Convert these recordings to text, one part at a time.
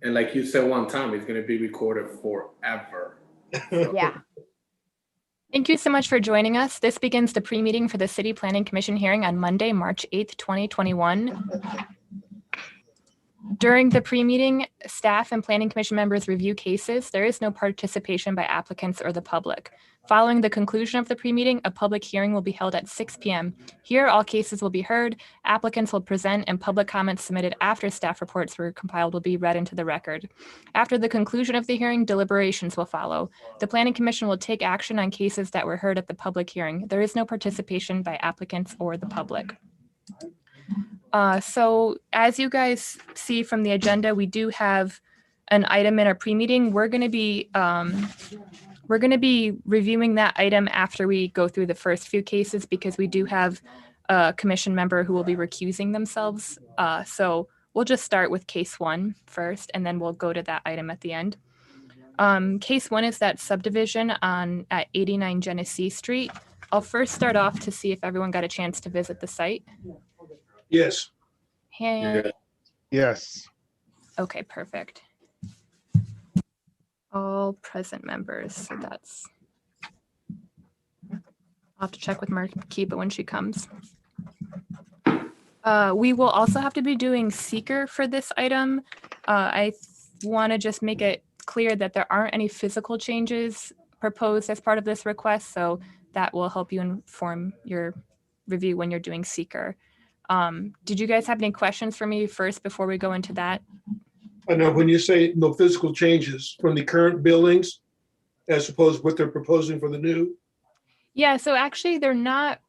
And like you said one time, it's going to be recorded forever. Yeah. Thank you so much for joining us. This begins the pre-meeting for the City Planning Commission hearing on Monday, March 8th, 2021. During the pre-meeting, staff and Planning Commission members review cases. There is no participation by applicants or the public. Following the conclusion of the pre-meeting, a public hearing will be held at 6 p.m. Here, all cases will be heard, applicants will present, and public comments submitted after staff reports were compiled will be read into the record. After the conclusion of the hearing, deliberations will follow. The Planning Commission will take action on cases that were heard at the public hearing. There is no participation by applicants or the public. So as you guys see from the agenda, we do have an item in our pre-meeting. We're going to be reviewing that item after we go through the first few cases because we do have a commission member who will be recusing themselves. So we'll just start with case 1 first, and then we'll go to that item at the end. Case 1 is that subdivision at 89 Genesee Street. I'll first start off to see if everyone got a chance to visit the site. Yes. Yes. Okay, perfect. All present members, so that's. I'll have to check with Marquita when she comes. We will also have to be doing seeker for this item. I want to just make it clear that there aren't any physical changes proposed as part of this request, so that will help you inform your review when you're doing seeker. Did you guys have any questions for me first before we go into that? I know when you say no physical changes from the current buildings, as opposed to what they're proposing for the new. Yeah, so actually they're not,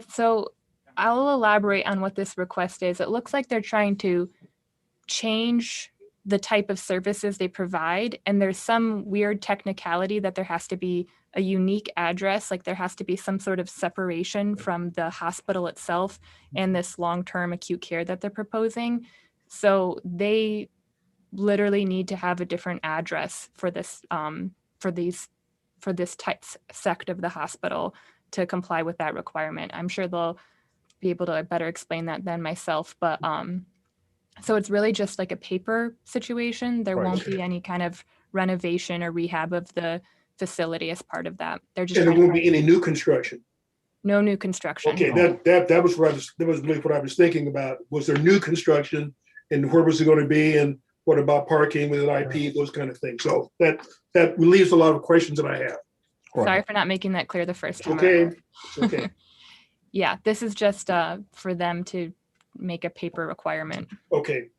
so I'll elaborate on what this request is. It looks like they're trying to change the type of services they provide, and there's some weird technicality that there has to be a unique address, like there has to be some sort of separation from the hospital itself and this long-term acute care that they're proposing. So they literally need to have a different address for this for this type sect of the hospital to comply with that requirement. I'm sure they'll be able to better explain that than myself, but so it's really just like a paper situation. There Right. won't be any kind of renovation or rehab of the facility as part of that. They're just And there won't be any new construction. no new construction. Okay, that was really what I was thinking about. Was there new construction and where was it going to be? And what about parking with an IP, those kind of things? So that relieves a lot of questions that I have. Sorry for not making that clear the first time. Okay, okay, Yeah, this is just for them to make a paper requirement. okay.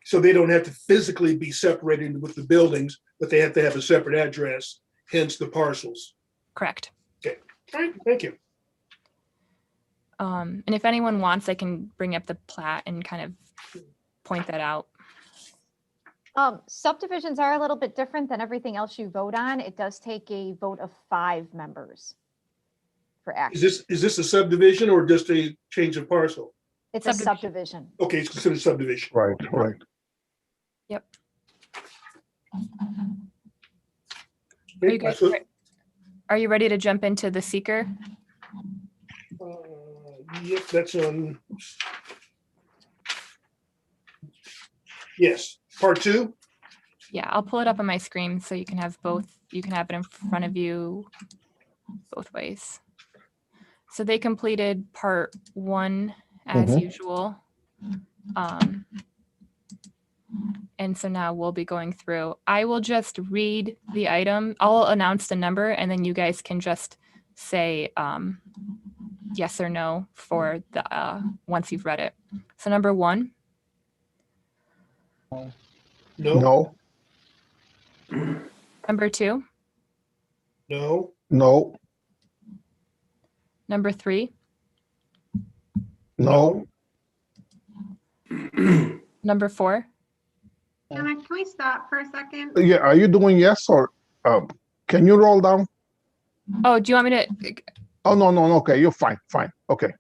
So they don't have to physically be separated with the buildings, but they have to have a separate address, hence the parcels. Correct. All right, thank you. And if anyone wants, I can bring up the plat and kind of point that out. Subdivisions are a little bit different than everything else you vote on. It does take a vote of 5 members for action. Is this a subdivision or just a change of parcel? It's a subdivision. Okay, it's considered subdivision. Right. Yep. Okay, Are you ready to jump into the seeker? Yep, that's on. Yes, part 2. Yeah, I'll pull it up on my screen so you can have both. You can have it in front of you both ways. So they completed part 1 as usual. And so now we'll be going through. I will just read the item. I'll announce the number and then you guys can just say yes or no for the once you've read it. So number 1. No. Number 2. No. Number 3. No. Number 4. Can we stop for a second? Yeah. Are you doing yes or can you roll down? Oh, do you want me to? Oh, no. Okay. You're fine. Okay.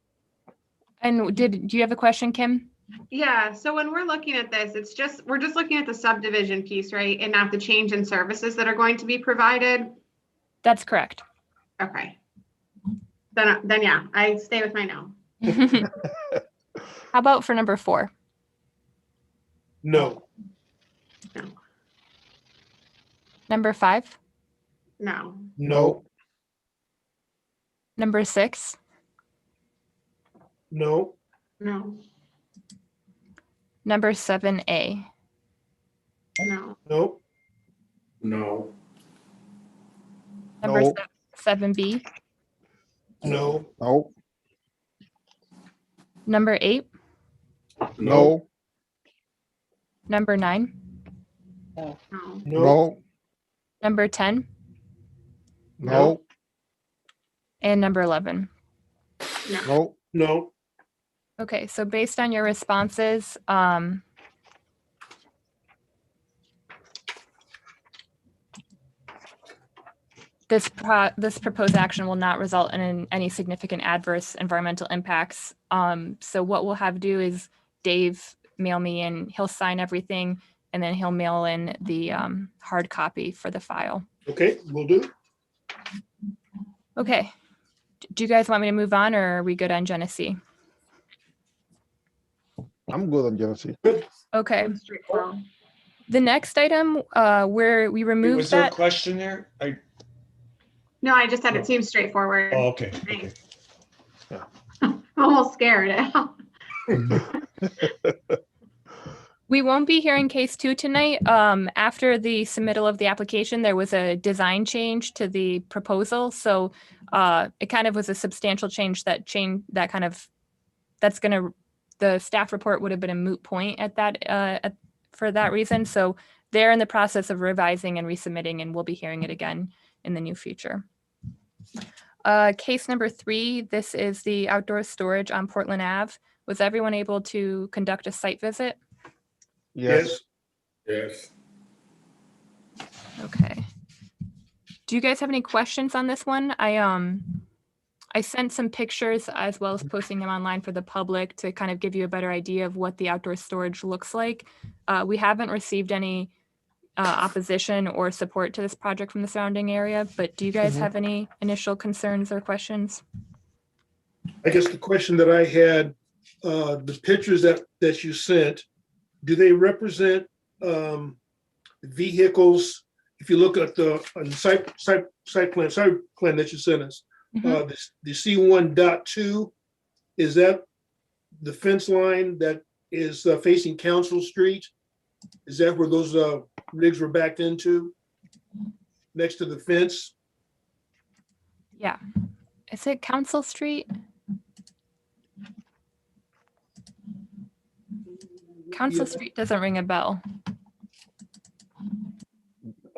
And do you have a question, Kim? Yeah, so when we're looking at this, we're just looking at the subdivision piece, right? And not the change in services that are going to be provided. That's correct. Okay. Then yeah, I stay with my no. How about for number 4? No. No. Number 5, No. No. number 6, No. No. number 7A, No. No. No. number No. 7B, No. No. number 8, No. number 9, No. No. number 10, No. and number 11. No. No. Okay, so based on your responses, this proposed action will not result in any significant adverse environmental impacts. So what we'll have do is Dave mail me in, he'll sign everything, and then he'll mail in the hard copy for the file. Okay, will do. Okay. Do you guys want me to move on, or are we good on Genesee? I'm good on Genesee. Okay. That's straightforward. The next item, where we removed Was there a that. question there? No, I just said it seems straightforward. Oh, okay. Okay. I'm almost scared. We won't be hearing case 2 tonight. After the submittal of the application, there was a design change to the proposal. So it kind of was a substantial change the staff report would have been a moot point at that, for that reason. So they're in the process of revising and resubmitting, and we'll be hearing it again in the near future. Case number 3, this is the outdoor storage on Portland Ave. Was everyone able to conduct a site visit? Yes. Yes. Okay. Do you guys have any questions on this one? I sent some pictures as well as posting them online for the public to kind of give you a better idea of what the outdoor storage looks like. We haven't received any opposition or support to this project from the surrounding area, but do you guys have any initial concerns or questions? I guess the question that I had, the pictures that you sent, do they represent vehicles? If you look at the site plan that you sent us, Mhm. the C1.2, is that the fence line that is facing Council Street? Is that where those rigs were backed into? Next to the fence? Yeah. Is it Council Street? Council Yeah. Street doesn't ring a bell.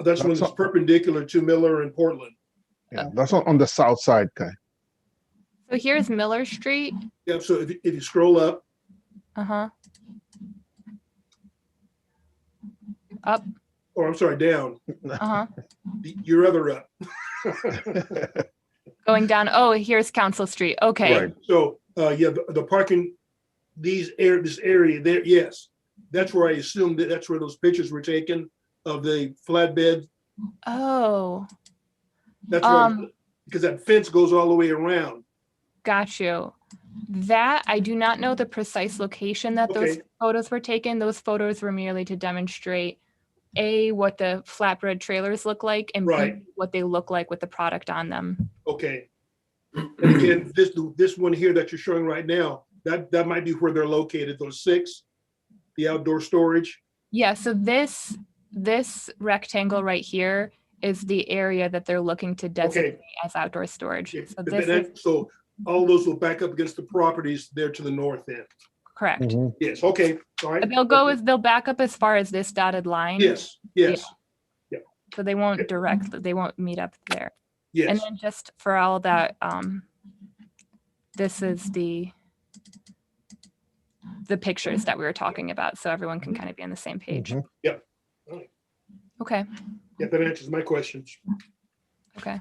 That's when it's perpendicular to Miller and Portland. Yeah, that's on the south side, Kai. So here's Miller Street. Yeah, so if you scroll up, Uh-huh. Up. or I'm sorry, down, Uh-huh. your other up. Going down. Oh, here's Council Street. Okay. Right. So, yeah, the parking, this area there, yes, that's where I assumed that's where those pictures were taken of the flatbed. Oh, That's right, because that fence goes all the way around. got you. That, I do not know the precise location that those Okay. photos were taken. Those photos were merely to demonstrate A, what the flatbed trailers look like, and Right. B, what they look like with the product on them. Okay. And again, this one here that you're showing right now, that might be where they're located, those 6, the outdoor storage. Yeah, so this rectangle right here is the area that they're looking to designate as outdoor storage. Yeah, So but this then is so all those will back up against the properties there to the north end. correct. Mhm. Yes, okay, all right. They'll back up as far as this dotted line. Yes, yes, So they won't they won't meet up there. And yes. then just for all that, this is the pictures that we were talking about, so everyone can kind of be on the same page. Mhm. Yep. Okay, Yeah, that answers my questions. okay.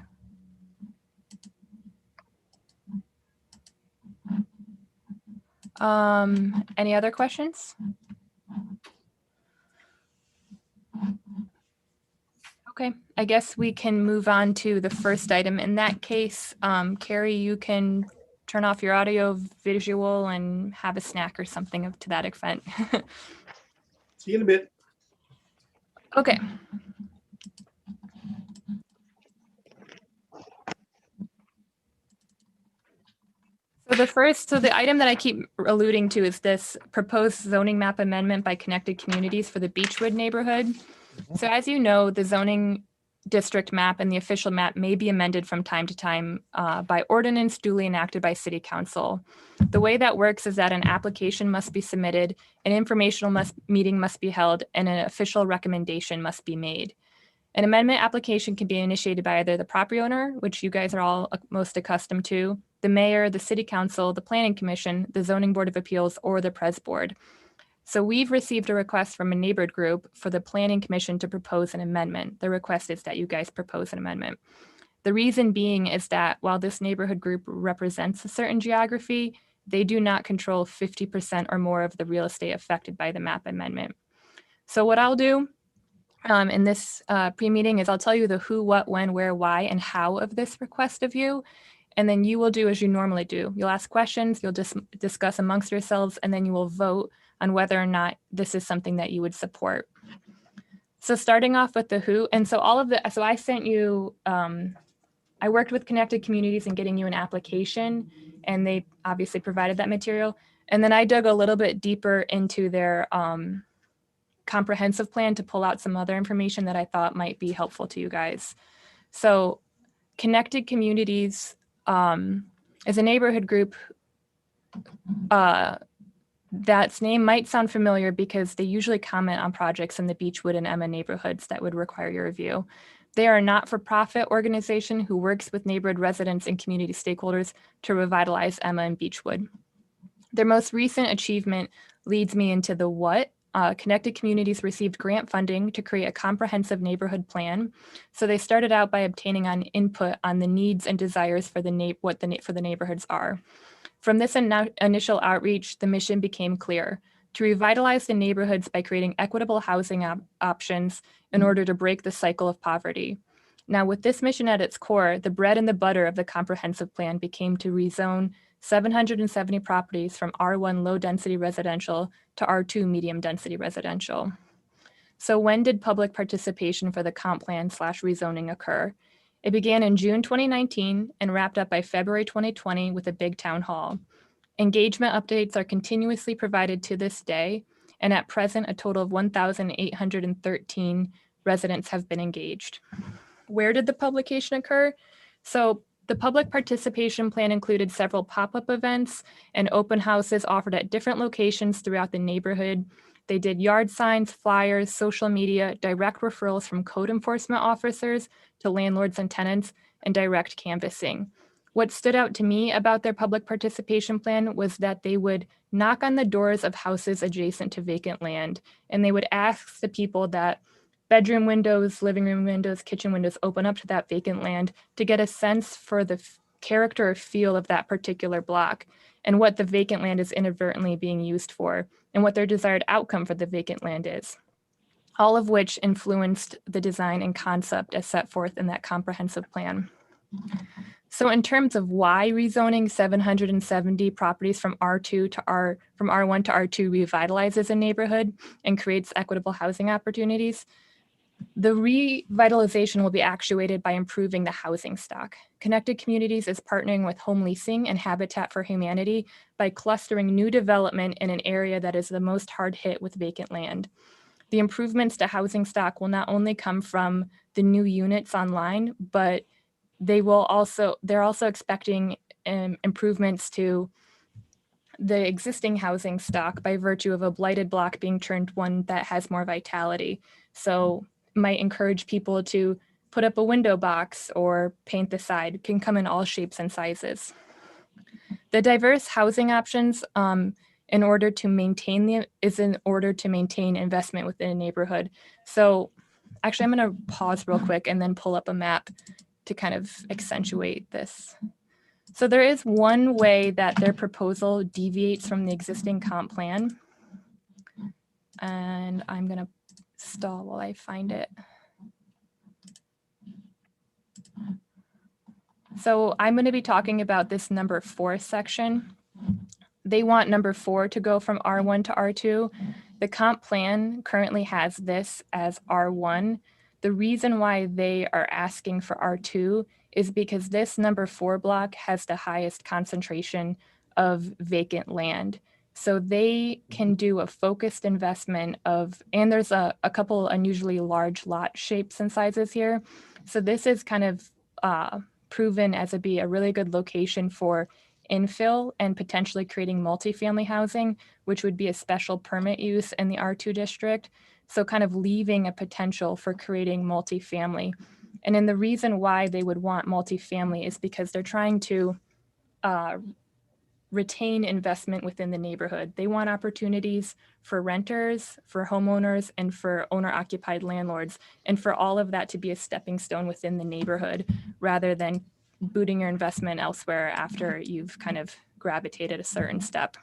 Any other questions? Okay, I guess we can move on to the first item. In that case, Carrie, you can turn off your audio, visual, and have a snack or something to that extent. See you in a bit. Okay. So the item that I keep alluding to is this proposed zoning map amendment by Connected Communities for the Beechwood neighborhood. So as you know, the zoning district map and the official map may be amended from time to time by ordinance duly enacted by City Council. The way that works is that an application must be submitted, an informational meeting must be held, and an official recommendation must be made. An amendment application can be initiated by either the property owner, which you guys are all most accustomed to, the mayor, the city council, the planning commission, the zoning board of appeals, or the pres board. So we've received a request from a neighborhood group for the planning commission to propose an amendment. The request is that you guys propose an amendment. The reason being is that while this neighborhood group represents a certain geography, they do not control 50% or more of the real estate affected by the map amendment. So what I'll do in this pre-meeting is I'll tell you the who, what, when, where, why, and how of this request of you. And then you will do as you normally do. You'll ask questions, you'll just discuss amongst yourselves, and then you will vote on whether or not this is something that you would support. So starting off with the who, and so so I sent you, I worked with Connected Communities in getting you an application, and they obviously provided that material. And then I dug a little bit deeper into their comprehensive plan to pull out some other information that I thought might be helpful to you guys. So Connected Communities is a neighborhood group that's name might sound familiar because they usually comment on projects in the Beechwood and Emma neighborhoods that would require your review. They are a not-for-profit organization who works with neighborhood residents and community stakeholders to revitalize Emma and Beechwood. Their most recent achievement leads me into the what. Connected Communities received grant funding to create a comprehensive neighborhood plan. So they started out by obtaining input on the needs and desires for the neighborhoods are. From this initial outreach, the mission became clear: to revitalize the neighborhoods by creating equitable housing options in order to break the cycle of poverty. Now, with this mission at its core, the bread and the butter of the comprehensive plan became to rezone 770 properties from R1 low-density residential to R2 medium-density residential. So when did public participation for the comp plan / rezoning occur? It began in June 2019 and wrapped up by February 2020 with a big town hall. Engagement updates are continuously provided to this day, and at present, a total of 1,813 residents have been engaged. Where did the publication occur? So the public participation plan included several pop-up events and open houses offered at different locations throughout the neighborhood. They did yard signs, flyers, social media, direct referrals from code enforcement officers to landlords and tenants, and direct canvassing. What stood out to me about their public participation plan was that they would knock on the doors of houses adjacent to vacant land, and they would ask the people that bedroom windows, living room windows, kitchen windows open up to that vacant land to get a sense for the character or feel of that particular block and what the vacant land is inadvertently being used for and what their desired outcome for the vacant land is. All of which influenced the design and concept as set forth in that comprehensive plan. So in terms of why rezoning 770 properties from R1 to R2 revitalizes a neighborhood and creates equitable housing opportunities, the revitalization will be actuated by improving the housing stock. Connected Communities is partnering with Home Leasing and Habitat for Humanity by clustering new development in an area that is the most hard hit with vacant land. The improvements to housing stock will not only come from the new units online, but they're also expecting improvements to the existing housing stock by virtue of a blighted block being turned one that has more vitality. So might encourage people to put up a window box or paint the side. It can come in all shapes and sizes. The diverse housing options in order to maintain investment within a neighborhood. So actually I'm gonna pause real quick and then pull up a map to kind of accentuate this. So there is one way that their proposal deviates from the existing comp plan. And I'm gonna stall while I find it. So I'm going to be talking about this number 4 section. They want number 4 to go from R1 to R2. The comp plan currently has this as R1. The reason why they are asking for R2 is because this number 4 block has the highest concentration of vacant land. So they can do a focused investment of, and there's a couple unusually large lot shapes and sizes here. So this is kind of proven as be a really good location for infill and potentially creating multifamily housing, which would be a special permit use in the R2 district. So kind of leaving a potential for creating multifamily. And then the reason why they would want multifamily is because they're trying to retain investment within the neighborhood. They want opportunities for renters, for homeowners, and for owner-occupied landlords, and for all of that to be a stepping stone within the neighborhood rather than booting your investment elsewhere after you've kind of gravitated a certain step.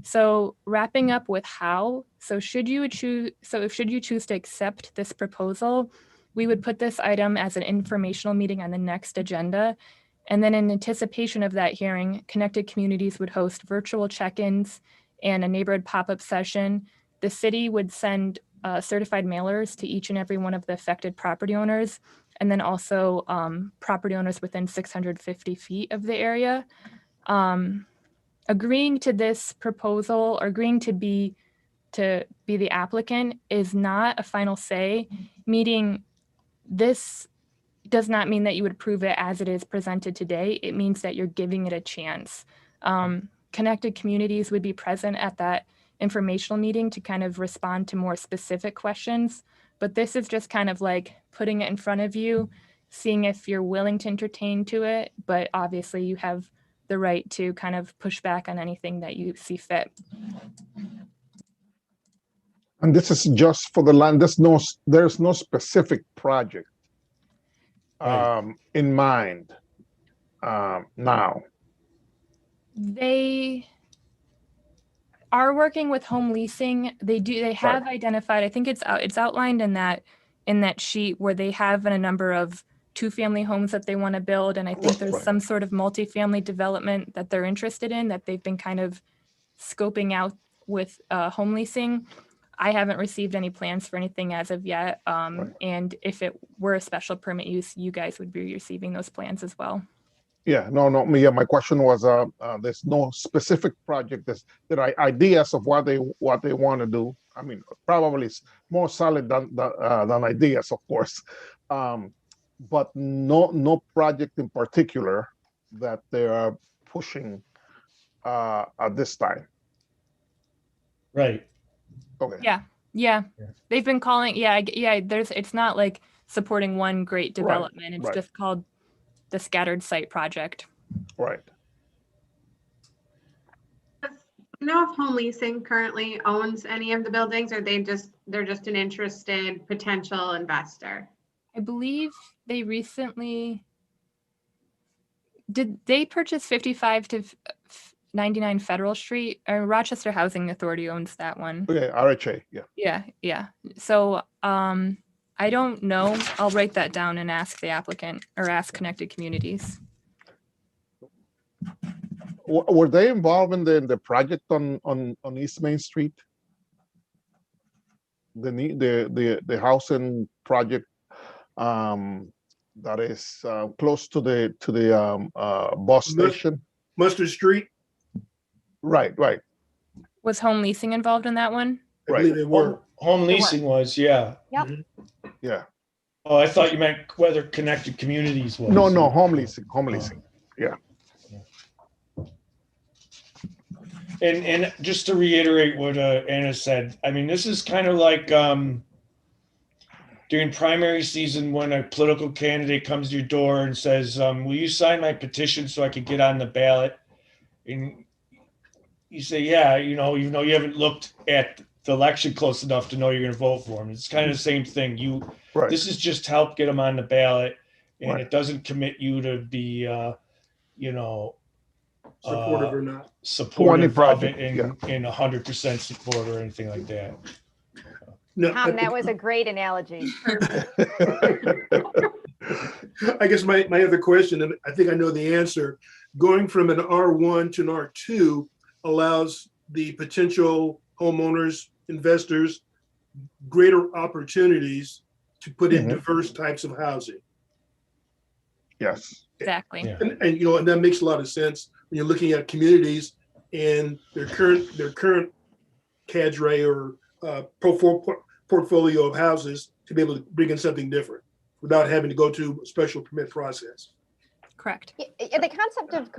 So wrapping up with how, should you choose to accept this proposal, we would put this item as an informational meeting on the next agenda. And then in anticipation of that hearing, Connected Communities would host virtual check-ins and a neighborhood pop-up session. The city would send certified mailers to each and every one of the affected property owners, and then also property owners within 650 feet of the area. Agreeing to this proposal or agreeing to be the applicant is not a final say, meaning this does not mean that you would approve it as it is presented today. It means that you're giving it a chance. Connected Communities would be present at that informational meeting to kind of respond to more specific questions. But this is just kind of like putting it in front of you, seeing if you're willing to entertain to it. But obviously you have the right to kind of push back on anything that you see fit. And this is just for the land. There's no specific project in mind now. They are working with home leasing. They have identified, I think it's outlined in that sheet where they have a number of 2-family homes that they want to build. And I think there's some sort of multifamily development that they're interested in that they've been kind of scoping out with home leasing. I haven't received any plans for anything as of yet. And if it were a special permit use, you guys would be receiving those plans as well. Yeah, no, my question was, there's no specific project. There are ideas of what they want to do. I mean, probably it's more solid than ideas, of course. But no project in particular that they are pushing at this time. Right. Okay. Yeah. They've been calling. Yeah. It's not like supporting one great development. It's just called the Scattered Site Project. Right. Do you know if home leasing currently owns any of the buildings, or they're just an interested potential investor? I believe they recently did. They purchase 55 to 99 Federal Street. Rochester Housing Authority owns that one. Okay, RHA. Yeah. Yeah. So I don't know. I'll write that down and ask the applicant or ask Connected Communities. Were they involved in the project on East Main Street? The housing project that is close to the bus station. Mustard Street. Right. Was home leasing involved in that one? I believe they were. Home leasing was, yeah. Yep. Yeah. Oh, I thought you meant whether Connected Communities was. No, home leasing. Yeah. And just to reiterate what Anna said, I mean, this is kind of like during primary season when a political candidate comes to your door and says, will you sign my petition so I could get on the ballot? And you say, yeah, even though you haven't looked at the election close enough to know you're going to vote for him. It's kind of the same thing. This is just help get them on the ballot, and it doesn't commit you to be, Supportive or not. Supportive of it in 100% support or anything like that. No, Tom, that was a great analogy. I guess my other question, and I think I know the answer, going from an R1 to an R2 allows the potential homeowners investors greater opportunities to put in Mhm. diverse types of housing. Yes. Exactly. Yeah. And you know, and that makes a lot of sense when you're looking at communities and their current cadre or portfolio of houses to be able to bring in something different without having to go to a special permit process. Correct. The concept of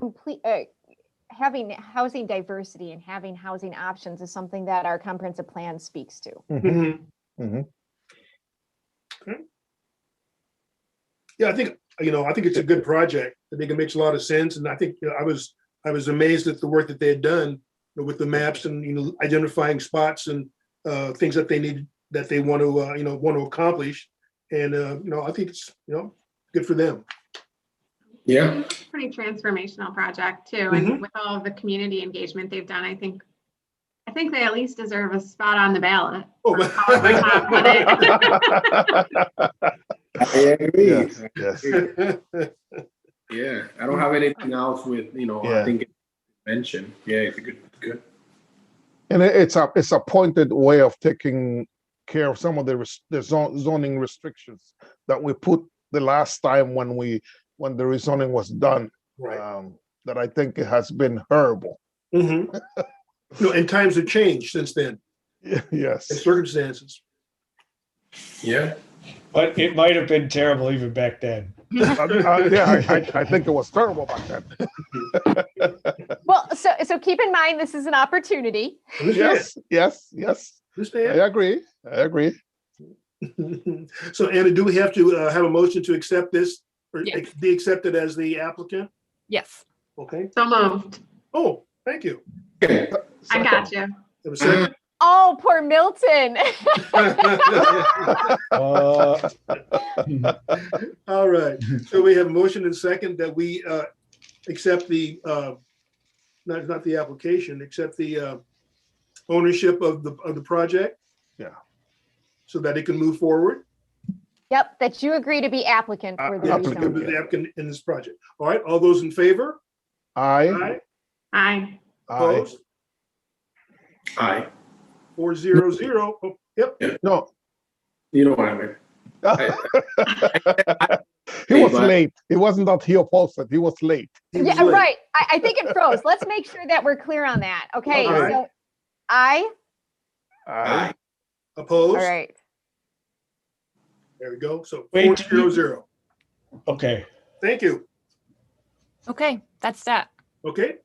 having housing diversity and having housing options is something that our comprehensive plan speaks to. Mhm. Mhm. Okay. Yeah, I think it's a good project. I think it makes a lot of sense, and I think I was amazed at the work that they had done with the maps and identifying spots and things that they want to accomplish, and I think it's good for them. Yeah, Pretty transformational project too. Mhm. And with all of the community engagement they've done, I think they at least deserve a spot on the ballot. Oh, or however you want to put it. I agree. Yes, I yes. agree. Yeah, I don't have anything else with, Yeah. I think it's mentioned. Yeah, it's good. And it's a pointed way of taking care of some of the zoning restrictions that we put the last time when the rezoning was done. Right. That I think it has been horrible. Mhm. And times have changed since then, and Yes. circumstances. Yeah. But it might have been terrible even back then. Yeah, I think it was terrible back then. Well, so keep in mind, this is an opportunity. Yes. I Understand? agree. So Anna, do we have to have a motion to accept this or Yes. be accepted as the applicant? Yes. Okay. So moved. Oh, thank you. Okay. I got you. Have a second? Oh, poor Milton. All right. So we have a motion and second that we accept the not the application, accept the ownership of the project. Yeah. So that it can move forward. Yep, that you agree to be applicant for the Applicant, rezoning. The applicant in this project. All right. All those in favor? Aye. Aye. Opposed? Aye. 400. Oh, yep. No, You know what I mean. he was but- late. It wasn't that he opposed it. He was late. He was Yeah, late. right. I think it froze. Let's make sure that we're clear on that. Okay, Okay. so aye. Aye. Opposed? All right. There we go. So Wait, 400. Okay. Thank you. Okay, that's that. Okay,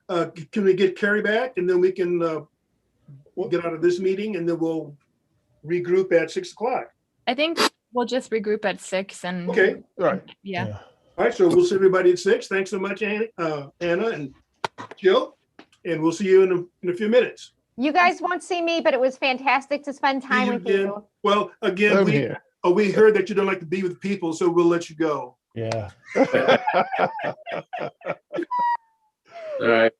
can we get Carrie back and then we can get out of this meeting and then we'll regroup at 6 o'clock. I think we'll just regroup at 6 and Okay, Right. yeah. all right, so we'll see everybody at 6. Thanks so much, Anna and Jill, and we'll see you in a few minutes. You guys won't see me, but it was fantastic to spend time you with again. you. Well, again, I'm here. we heard that you don't like to be with people, so we'll let you go. Yeah. All right.